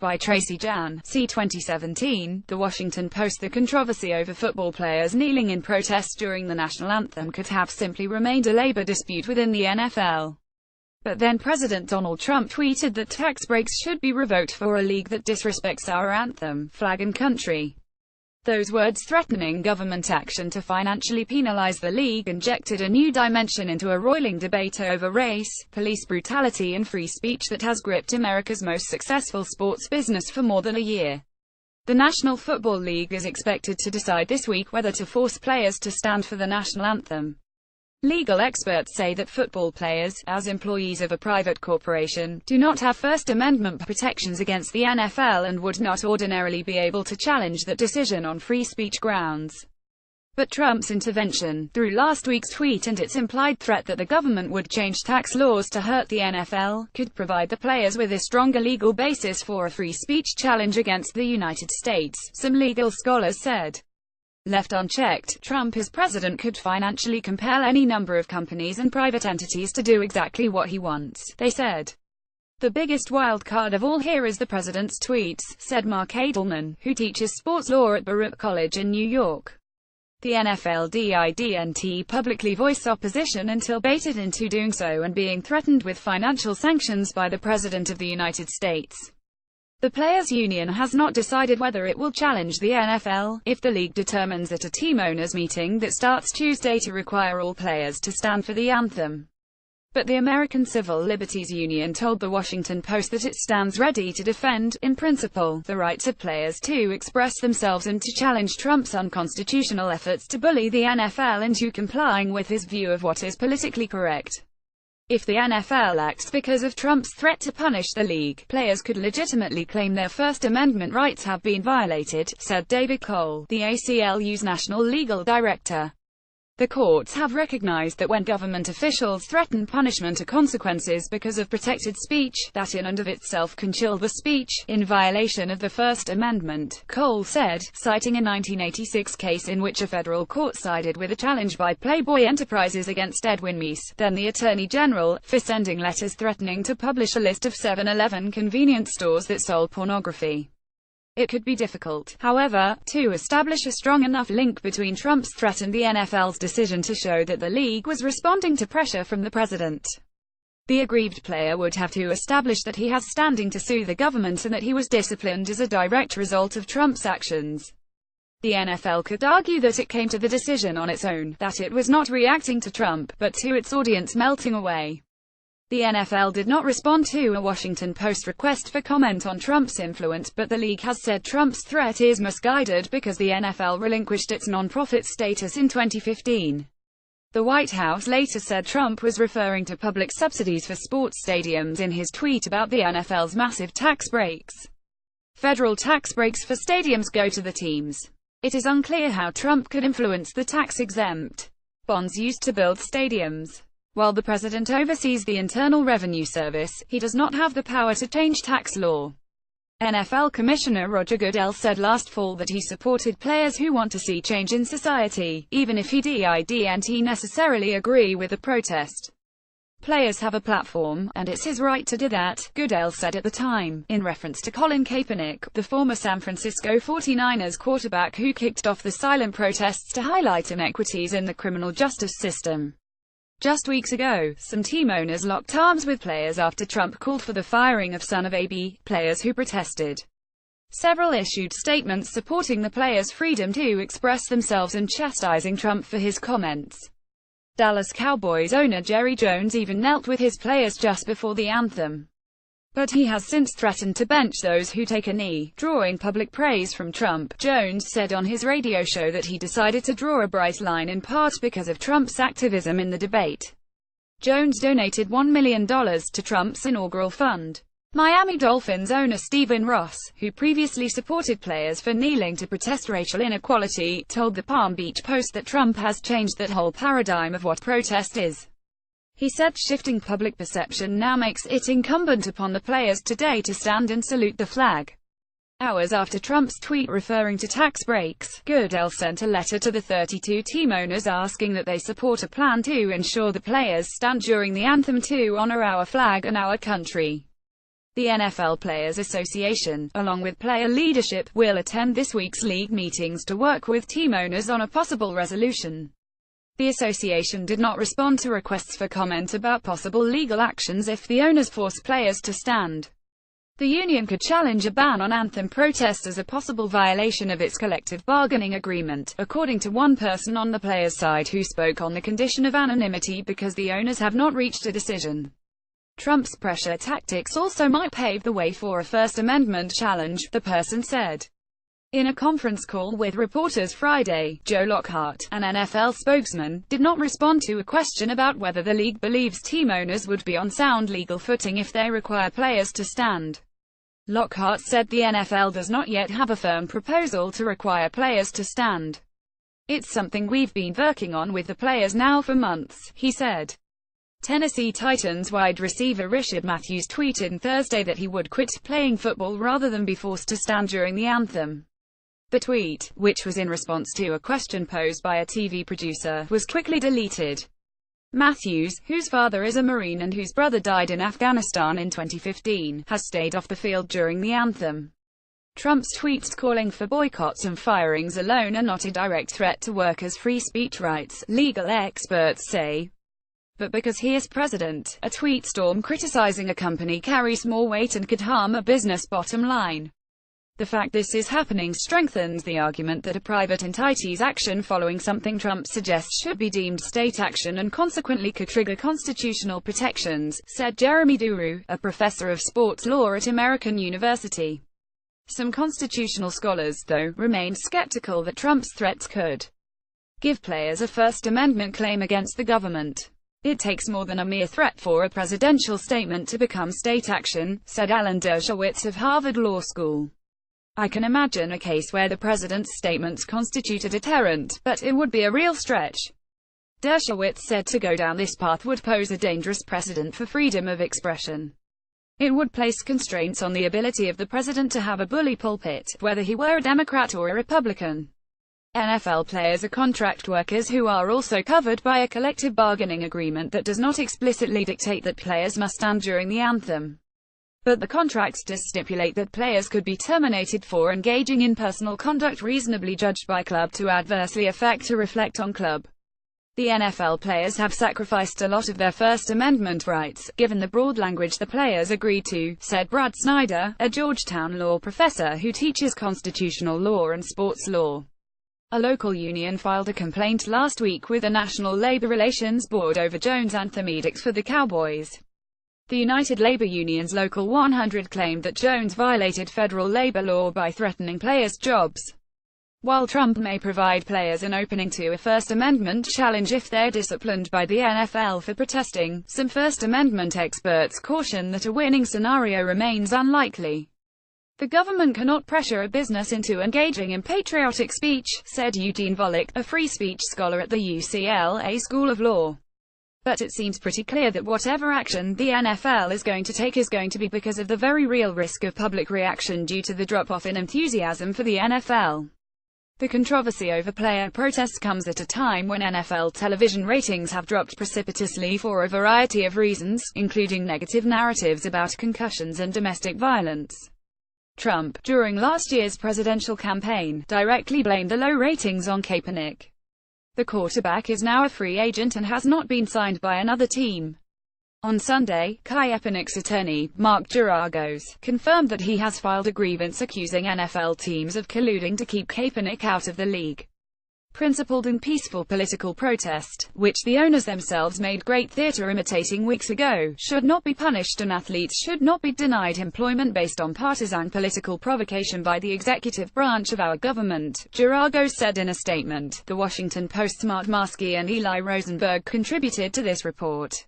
By Tracy Jan. See 2017, The Washington Post. The controversy over football players kneeling in protest during the national anthem could have simply remained a labor dispute within the NFL. But then President Donald Trump tweeted that tax breaks should be revoked for a league that disrespects our anthem, flag and country. Those words, threatening government action to financially penalize the league, injected a new dimension into a roiling debate over race, police brutality and free speech that has gripped America's most successful sports business for more than a year. The National Football League is expected to decide this week whether to force players to stand for the national anthem. Legal experts say that football players, as employees of a private corporation, do not have First Amendment protections against the NFL and would not ordinarily be able to challenge that decision on free speech grounds. But Trump's intervention, through last week's tweet and its implied threat that the government would change tax laws to hurt the NFL, could provide the players with a stronger legal basis for a free speech challenge against the United States, some legal scholars said. Left unchecked, Trump as president could financially compel any number of companies and private entities to do exactly what he wants, they said. The biggest wild card of all here is the president's tweets, said Mark Edelman, who teaches sports law at Baruch College in New York. The NFL didn't publicly voice opposition until baited into doing so and being threatened with financial sanctions by the President of the United States. The Players' Union has not decided whether it will challenge the NFL, if the league determines at a team owners' meeting that starts Tuesday to require all players to stand for the anthem. But the American Civil Liberties Union told The Washington Post that it stands ready to defend, in principle, the rights of players to express themselves and to challenge Trump's unconstitutional efforts to bully the NFL into complying with his view of what is politically correct. If the NFL acts because of Trump's threat to punish the league, players could legitimately claim their First Amendment rights have been violated, said David Cole, the ACLU's national legal director. The courts have recognized that when government officials threaten punishment or consequences because of protected speech, that in and of itself can chill the speech, in violation of the First Amendment, Cole said, citing a 1986 case in which a federal court sided with a challenge by Playboy Enterprises against Edwin Meese, then the Attorney General, for sending letters threatening to publish a list of 7-Eleven convenience stores that sold pornography. It could be difficult, however, to establish a strong enough link between Trump's threat and the NFL's decision to show that the league was responding to pressure from the president. The aggrieved player would have to establish that he has standing to sue the government and that he was disciplined as a direct result of Trump's actions. The NFL could argue that it came to the decision on its own, that it was not reacting to Trump, but to its audience melting away. The NFL did not respond to a Washington Post request for comment on Trump's influence, but the league has said Trump's threat is misguided because the NFL relinquished its non-profit status in 2015. The White House later said Trump was referring to public subsidies for sports stadiums in his tweet about the NFL's massive tax breaks. Federal tax breaks for stadiums go to the teams. It is unclear how Trump could influence the tax-exempt bonds used to build stadiums. While the president oversees the Internal Revenue Service, he does not have the power to change tax law. NFL Commissioner Roger Goodell said last fall that he supported players who want to see change in society, even if he didn't necessarily agree with the protest. Players have a platform, and it's his right to do that, Goodell said at the time, in reference to Colin Kaepernick, the former San Francisco 49ers quarterback who kicked off the silent protests to highlight inequities in the criminal justice system. Just weeks ago, some team owners locked arms with players after Trump called for the firing of son of AB players who protested. Several issued statements supporting the players' freedom to express themselves and chastising Trump for his comments. Dallas Cowboys owner Jerry Jones even knelt with his players just before the anthem. But he has since threatened to bench those who take a knee, drawing public praise from Trump. Jones said on his radio show that he decided to draw a bright line in part because of Trump's activism in the debate. Jones donated $1 million to Trump's inaugural fund. Miami Dolphins owner Stephen Ross, who previously supported players for kneeling to protest racial inequality, told the Palm Beach Post that Trump has changed that whole paradigm of what protest is. He said shifting public perception now makes it incumbent upon the players today to stand and salute the flag. Hours after Trump's tweet referring to tax breaks, Goodell sent a letter to the 32 team owners asking that they support a plan to ensure the players stand during the anthem to honor our flag and our country. The NFL Players Association, along with player leadership, will attend this week's league meetings to work with team owners on a possible resolution. The association did not respond to requests for comment about possible legal actions if the owners force players to stand. The union could challenge a ban on anthem protest as a possible violation of its collective bargaining agreement, according to one person on the players' side who spoke on the condition of anonymity because the owners have not reached a decision. Trump's pressure tactics also might pave the way for a First Amendment challenge, the person said. In a conference call with reporters Friday, Joe Lockhart, an NFL spokesman, did not respond to a question about whether the league believes team owners would be on sound legal footing if they require players to stand. Lockhart said the NFL does not yet have a firm proposal to require players to stand. "It's something we've been working on with the players now for months," he said. Tennessee Titans wide receiver Rishard Matthews tweeted Thursday that he would quit playing football rather than be forced to stand during the anthem. The tweet, which was in response to a question posed by a TV producer, was quickly deleted. Matthews, whose father is a Marine and whose brother died in Afghanistan in 2015, has stayed off the field during the anthem. Trump's tweets calling for boycotts and firings alone are not a direct threat to workers' free speech rights, legal experts say. But because he is president, a tweet storm criticizing a company carries more weight and could harm a business bottom line. The fact this is happening strengthens the argument that a private entity's action following something Trump suggests should be deemed state action and consequently could trigger constitutional protections, said Jeremy Duru, a professor of sports law at American University. Some constitutional scholars, though, remain skeptical that Trump's threats could give players a First Amendment claim against the government. "It takes more than a mere threat for a presidential statement to become state action," said Alan Dershowitz of Harvard Law School. "I can imagine a case where the president's statements constitute a deterrent, but it would be a real stretch." Dershowitz said to go down this path would pose a dangerous precedent for freedom of expression. It would place constraints on the ability of the president to have a bully pulpit, whether he were a Democrat or a Republican. NFL players are contract workers who are also covered by a collective bargaining agreement that does not explicitly dictate that players must stand during the anthem. But the contract does stipulate that players could be terminated for engaging in personal conduct reasonably judged by club to adversely affect or reflect on club. The NFL players have sacrificed a lot of their First Amendment rights, given the broad language the players agreed to, said Brad Snyder, a Georgetown law professor who teaches constitutional law and sports law. A local union filed a complaint last week with the National Labor Relations Board over Jones' anthem edict for the Cowboys. The United Labor Union's Local 100 claimed that Jones violated federal labor law by threatening players' jobs. While Trump may provide players an opening to a First Amendment challenge if they're disciplined by the NFL for protesting, some First Amendment experts caution that a winning scenario remains unlikely. "The government cannot pressure a business into engaging in patriotic speech," said Eugene Volokh, a free speech scholar at the UCLA School of Law. "But it seems pretty clear that whatever action the NFL is going to take is going to be because of the very real risk of public reaction due to the drop-off in enthusiasm for the NFL." The controversy over player protests comes at a time when NFL television ratings have dropped precipitously for a variety of reasons, including negative narratives about concussions and domestic violence. Trump, during last year's presidential campaign, directly blamed the low ratings on Kaepernick. The quarterback is now a free agent and has not been signed by another team. On Sunday, Kaepernick's attorney, Mark Geragos, confirmed that he has filed a grievance accusing NFL teams of colluding to keep Kaepernick out of the league. Principled and peaceful political protest, which the owners themselves made great theater imitating weeks ago, should not be punished and athletes should not be denied employment based on partisan political provocation by the executive branch of our government, Geragos said in a statement. The Washington Post's Mark Marsky and Eli Rosenberg contributed to this report.